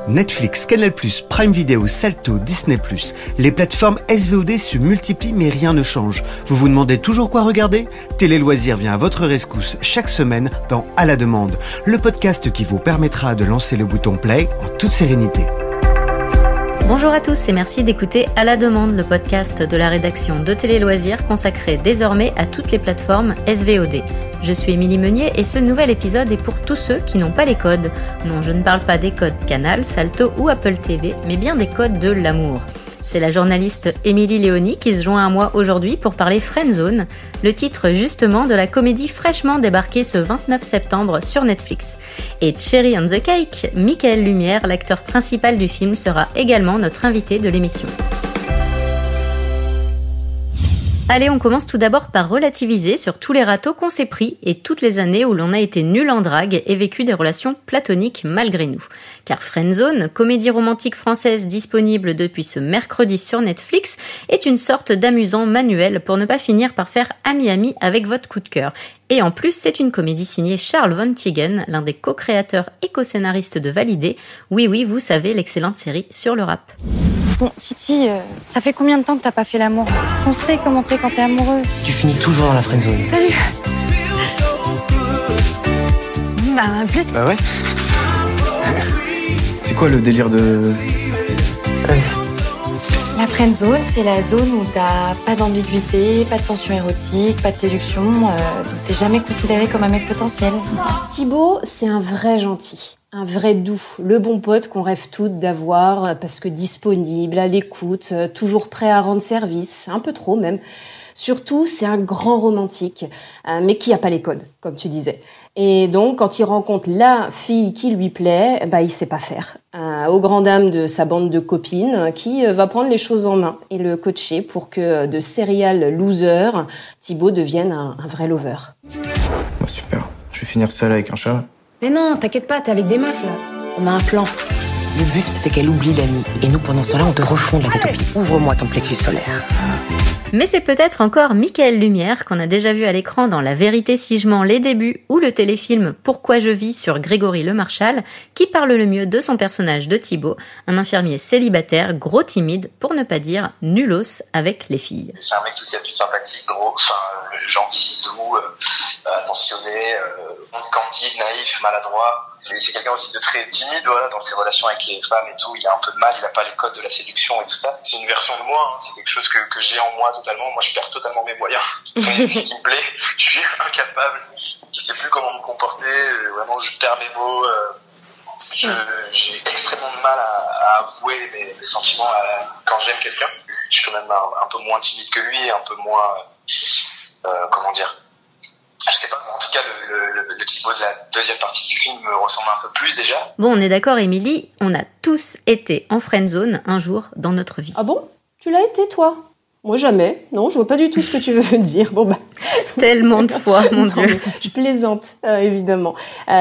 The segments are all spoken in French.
Netflix, Canal+, Prime Video, Salto, Disney+. Les plateformes SVOD se multiplient mais rien ne change. Vous vous demandez toujours quoi regarder ? Télé Loisirs vient à votre rescousse chaque semaine dans À la demande, le podcast qui vous permettra de lancer le bouton play en toute sérénité. Bonjour à tous et merci d'écouter À la demande, le podcast de la rédaction de Télé Loisirs consacré désormais à toutes les plateformes SVOD. Je suis Émilie Meunier et ce nouvel épisode est pour tous ceux qui n'ont pas les codes. Non, je ne parle pas des codes Canal, Salto ou Apple TV, mais bien des codes de l'amour. C'est la journaliste Émilie Léoni qui se joint à moi aujourd'hui pour parler Friendzone, le titre justement de la comédie fraîchement débarquée ce 29 septembre sur Netflix. Et Cherry on the Cake, Michael Lumière, l'acteur principal du film, sera également notre invité de l'émission. Allez, on commence tout d'abord par relativiser sur tous les râteaux qu'on s'est pris et toutes les années où l'on a été nul en drague et vécu des relations platoniques malgré nous. Car Friendzone, comédie romantique française disponible depuis ce mercredi sur Netflix, est une sorte d'amusant manuel pour ne pas finir par faire ami-ami avec votre coup de cœur. Et en plus, c'est une comédie signée Charles Von Tiggen, l'un des co-créateurs et co-scénaristes de Validé. Oui, vous savez, l'excellente série sur le rap. Bon, Titi, ça fait combien de temps que t'as pas fait l'amour ? On sait comment t'es quand t'es amoureux. Tu finis toujours dans la friendzone. Salut. Bah, plus. Bah ouais. C'est quoi le délire de... La friendzone, c'est la zone où t'as pas d'ambiguïté, pas de tension érotique, pas de séduction, donc t'es jamais considéré comme un mec potentiel. Thibaut, c'est un vrai gentil, un vrai doux, le bon pote qu'on rêve toutes d'avoir parce que disponible, à l'écoute, toujours prêt à rendre service, un peu trop même. Surtout, c'est un grand romantique, mais qui a pas les codes, comme tu disais. Et donc, quand il rencontre la fille qui lui plaît, il sait pas faire. Au grand dam de sa bande de copines, qui va prendre les choses en main et le coacher pour que de serial loser, Thibaut devienne un vrai lover. Bah super, je vais finir seul avec un chat. Mais non, t'inquiète pas, t'es avec des meufs là. On a un plan. Le but, c'est qu'elle oublie l'ami. Et nous, pendant ce temps-là, on te refonde la tête aux pieds. Ouvre-moi ton plexus solaire. Mais c'est peut-être encore Michael Lumière qu'on a déjà vu à l'écran dans La vérité si je mens les débuts ou le téléfilm Pourquoi je vis sur Grégory Le Marchal qui parle le mieux de son personnage de Thibaut, un infirmier célibataire, gros timide, pour ne pas dire nulos avec les filles. C'est un mec tout ce qu'il y a de plus sympathique, gentil, doux, attentionné, candide, naïf, maladroit. Et c'est quelqu'un aussi de très timide, dans ses relations avec les femmes et tout. Il a un peu de mal, il n'a pas les codes de la séduction et tout ça. C'est une version de moi, c'est quelque chose que j'ai en moi totalement. Moi, je perds totalement mes moyens. Quand il y a une fille qui me plaît, je suis incapable. Je sais plus comment me comporter. Vraiment, je perds mes mots. J'ai extrêmement de mal à avouer mes sentiments quand j'aime quelqu'un. Je suis quand même un peu moins timide que lui, un peu moins, je sais pas, en tout cas, le Thibaut de la deuxième partie du film me ressemble un peu plus déjà. Bon, on est d'accord, Émilie, on a tous été en friendzone un jour dans notre vie. Ah bon ? Tu l'as été, toi ? Moi, jamais. Non, je vois pas du tout ce que tu veux dire. Tellement de fois, mon Dieu. Je plaisante, évidemment.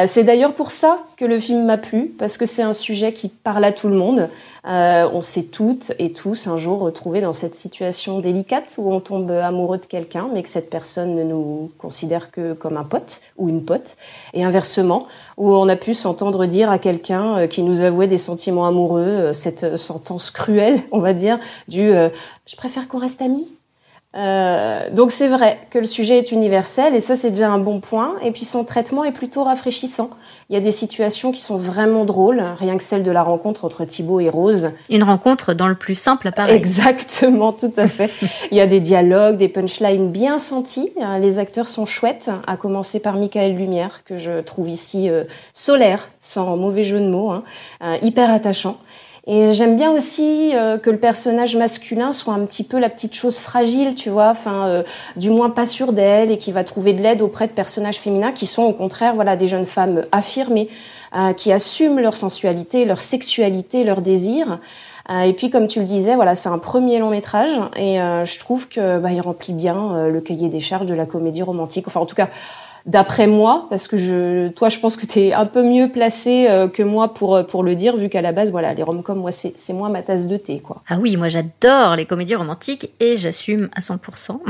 C'est d'ailleurs pour ça que le film m'a plu, parce que c'est un sujet qui parle à tout le monde. On s'est toutes et tous un jour retrouvés dans cette situation délicate où on tombe amoureux de quelqu'un, mais que cette personne ne nous considère que comme un pote ou une pote. Et inversement, où on a pu s'entendre dire à quelqu'un qui nous avouait des sentiments amoureux, cette sentence cruelle, on va dire, du « je préfère qu'on reste amis ». Donc c'est vrai que le sujet est universel et ça c'est déjà un bon point, et puis son traitement est plutôt rafraîchissant. Il y a des situations qui sont vraiment drôles, rien que celle de la rencontre entre Thibaut et Rose. Une rencontre dans le plus simple appareil. Exactement, tout à fait. Il y a des dialogues, des punchlines bien sentis, les acteurs sont chouettes, à commencer par Michael Lumière, que je trouve ici solaire, sans mauvais jeu de mots, hyper attachant. Et j'aime bien aussi que le personnage masculin soit un petit peu la petite chose fragile, tu vois, du moins pas sûre d'elle, et qui va trouver de l'aide auprès de personnages féminins qui sont au contraire, des jeunes femmes affirmées, qui assument leur sensualité, leur sexualité, leurs désirs. Et puis, comme tu le disais, c'est un premier long métrage, et je trouve que il remplit bien le cahier des charges de la comédie romantique. Enfin, en tout cas, d'après moi, parce que je pense que t'es un peu mieux placé que moi pour le dire, vu qu'à la base, les rom-coms, moi, c'est moins ma tasse de thé, quoi. Ah oui, moi j'adore les comédies romantiques et j'assume à 100%.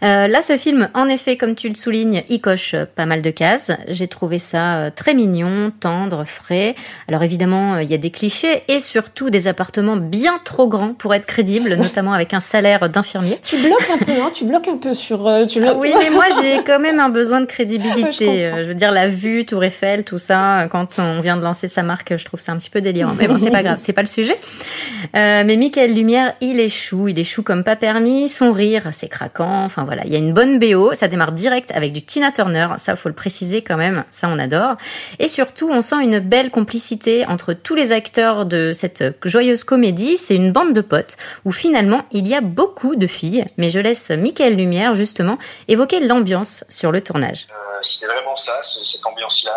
Là, ce film, en effet, comme tu le soulignes, il coche pas mal de cases. J'ai trouvé ça très mignon, tendre, frais. Alors évidemment, il y a des clichés et surtout des appartements bien trop grands pour être crédibles, notamment avec un salaire d'infirmier. Tu bloques un peu sur... Oui, mais moi, j'ai quand même un besoin de crédibilité. Je veux dire, la vue, Tour Eiffel, tout ça, quand on vient de lancer sa marque, je trouve ça un petit peu délirant. Mais bon, c'est pas grave, c'est pas le sujet. Mais Michael Lumière, il échoue comme pas permis. Son rire, c'est craquant. Enfin voilà, il y a une bonne BO. Ça démarre direct avec du Tina Turner. Ça, faut le préciser quand même. Ça, on adore. Et surtout, on sent une belle complicité entre tous les acteurs de cette joyeuse comédie. C'est une bande de potes où finalement, il y a beaucoup de filles. Mais je laisse Michael Lumière, justement, évoquer l'ambiance sur le tournage. C'était vraiment ça, cette ambiance-là,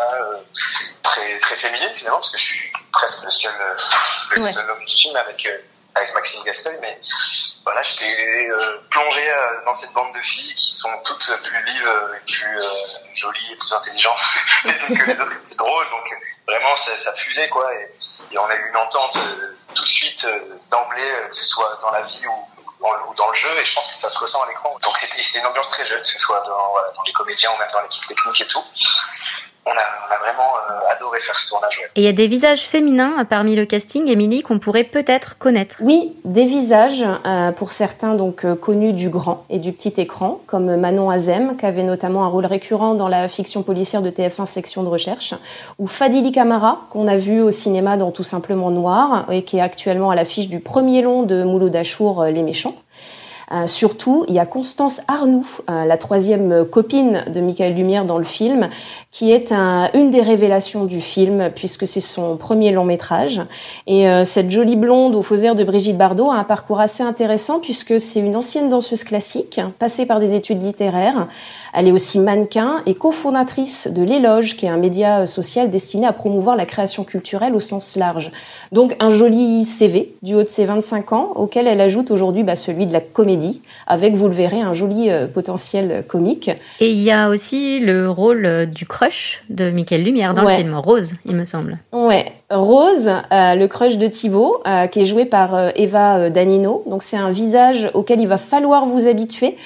très, très féminine finalement, parce que je suis presque le seul homme du film avec Maxime Gasteuil, mais voilà, j'étais plongé dans cette bande de filles qui sont toutes plus vives, plus jolies et plus intelligentes les unes que les autres, plus drôles, donc vraiment ça fusait quoi, et on a eu une entente tout de suite d'emblée, que ce soit dans la vie ou dans le jeu, et je pense que ça se ressent à l'écran. Donc c'était une ambiance très jeune, que ce soit dans les comédiens ou même dans l'équipe technique et tout. On a vraiment adoré faire ce tournage. Ouais. Et il y a des visages féminins parmi le casting, Émilie, qu'on pourrait peut-être connaître. Oui, des visages, pour certains donc connus du grand et du petit écran, comme Manon Azem, qui avait notamment un rôle récurrent dans la fiction policière de TF1 section de recherche, ou Fadili Camara, qu'on a vu au cinéma dans Tout simplement Noir, et qui est actuellement à l'affiche du premier long de Mouloud Achour, Les Méchants. Surtout, il y a Constance Arnoux, la troisième copine de Michael Lumière dans le film, qui est une des révélations du film, puisque c'est son premier long métrage. Et cette jolie blonde aux faux airs de Brigitte Bardot a un parcours assez intéressant, puisque c'est une ancienne danseuse classique, passée par des études littéraires. Elle est aussi mannequin et cofondatrice de l'Éloge, qui est un média social destiné à promouvoir la création culturelle au sens large. Donc un joli CV du haut de ses 25 ans, auquel elle ajoute aujourd'hui celui de la comédie, avec, vous le verrez, un joli potentiel comique. Et il y a aussi le rôle du crush de Michael Lumière dans le film, Rose, il me semble. Ouais, Rose, le crush de Thibaut, qui est joué par Eva Danino. Donc c'est un visage auquel il va falloir vous habituer,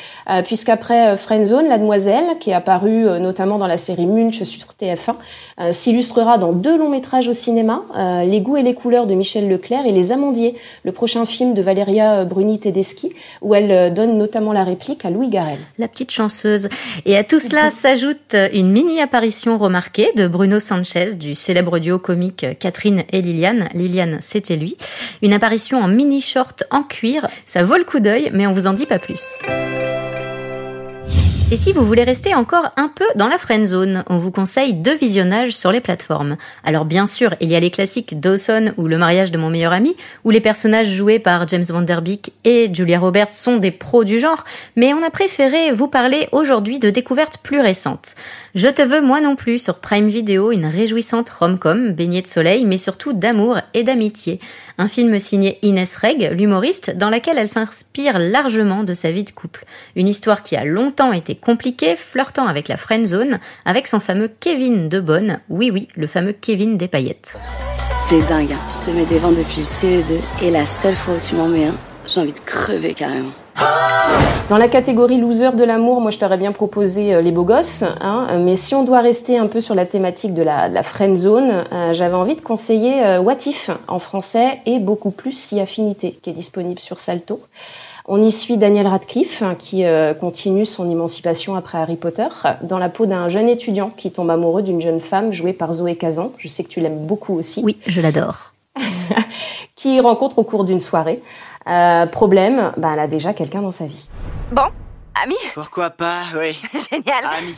puisqu'après Friendzone, la demoiselle, qui est apparue notamment dans la série Munch sur TF1, s'illustrera dans 2 longs métrages au cinéma, Les goûts et les couleurs de Michel Leclerc et Les Amandiers, le prochain film de Valeria Bruni-Tedeschi, où elle donne notamment la réplique à Louis Garrel. La petite chanceuse. Et à tout cela s'ajoute une mini-apparition remarquée de Bruno Sanchez, du célèbre duo comique Catherine et Liliane. Liliane, c'était lui. Une apparition en mini-short en cuir. Ça vaut le coup d'œil, mais on vous en dit pas plus. Et si vous voulez rester encore un peu dans la friendzone, on vous conseille 2 visionnages sur les plateformes. Alors bien sûr, il y a les classiques Dawson ou Le mariage de mon meilleur ami, où les personnages joués par James Van Der Beek et Julia Roberts sont des pros du genre, mais on a préféré vous parler aujourd'hui de découvertes plus récentes. Je te veux moi non plus sur Prime Video, une réjouissante rom-com baignée de soleil, mais surtout d'amour et d'amitié. Un film signé Inès Reg, l'humoriste, dans laquelle elle s'inspire largement de sa vie de couple. Une histoire qui a longtemps été compliquée, flirtant avec la friendzone, avec son fameux Kevin de Bonne. Oui, le fameux Kevin des paillettes. C'est dingue, hein. Je te mets des vents depuis le CE2 et la seule fois où tu m'en mets un, j'ai envie de crever carrément. Dans la catégorie loser de l'amour, moi je t'aurais bien proposé Les Beaux Gosses, hein, mais si on doit rester un peu sur la thématique de la friendzone, j'avais envie de conseiller What If en français et Beaucoup plus si affinité, qui est disponible sur Salto. On y suit Daniel Radcliffe, qui continue son émancipation après Harry Potter, dans la peau d'un jeune étudiant qui tombe amoureux d'une jeune femme jouée par Zoé Kazan. Je sais que tu l'aimes beaucoup aussi. Oui, je l'adore. Qui rencontre au cours d'une soirée. Problème, elle a déjà quelqu'un dans sa vie. Bon, amis ? Pourquoi pas, oui. Génial. Amis.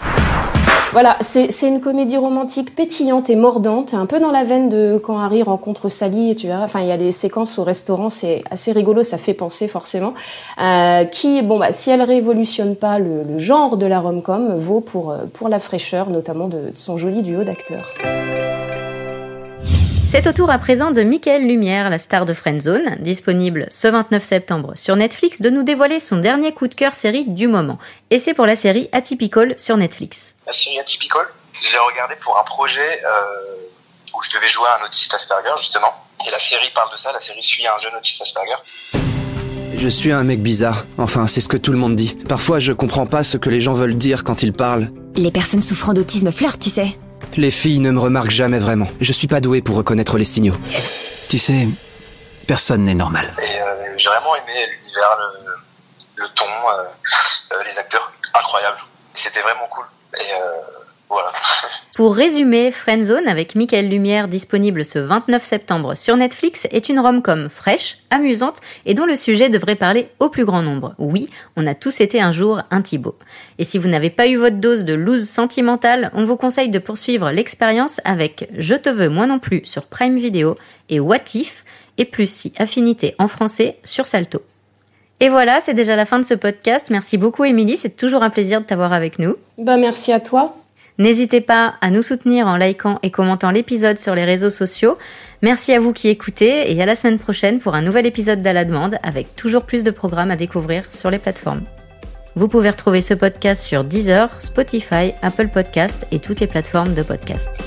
Voilà, c'est une comédie romantique pétillante et mordante, un peu dans la veine de quand Harry rencontre Sally, tu vois. Enfin, il y a des séquences au restaurant, c'est assez rigolo, ça fait penser forcément. Si elle révolutionne pas le genre de la rom-com, vaut pour la fraîcheur, notamment de son joli duo d'acteurs. C'est au tour à présent de Michael Lumière, la star de Friendzone, disponible ce 29 septembre sur Netflix, de nous dévoiler son dernier coup de cœur série du moment. Et c'est pour la série Atypical sur Netflix. La série Atypical, j'ai regardé pour un projet où je devais jouer un autiste Asperger, justement. Et la série parle de ça, la série suit un jeune autiste Asperger. Je suis un mec bizarre. Enfin, c'est ce que tout le monde dit. Parfois, je comprends pas ce que les gens veulent dire quand ils parlent. Les personnes souffrant d'autisme flirtent, tu sais. Les filles ne me remarquent jamais vraiment. Je suis pas doué pour reconnaître les signaux. Tu sais, personne n'est normal. Et j'ai vraiment aimé l'univers, le ton, les acteurs, incroyables. C'était vraiment cool. Et voilà. Pour résumer, Friendzone avec Michael Lumière, disponible ce 29 septembre sur Netflix, est une rom-com fraîche, amusante et dont le sujet devrait parler au plus grand nombre. Oui, on a tous été un jour un Thibaut. Et si vous n'avez pas eu votre dose de loose sentimentale, on vous conseille de poursuivre l'expérience avec Je te veux moi non plus sur Prime Video et What If, et plus si affinité en français sur Salto. Et voilà, c'est déjà la fin de ce podcast. Merci beaucoup Émilie, c'est toujours un plaisir de t'avoir avec nous. Merci à toi. N'hésitez pas à nous soutenir en likant et commentant l'épisode sur les réseaux sociaux. Merci à vous qui écoutez et à la semaine prochaine pour un nouvel épisode d'À la demande avec toujours plus de programmes à découvrir sur les plateformes. Vous pouvez retrouver ce podcast sur Deezer, Spotify, Apple Podcasts et toutes les plateformes de podcast.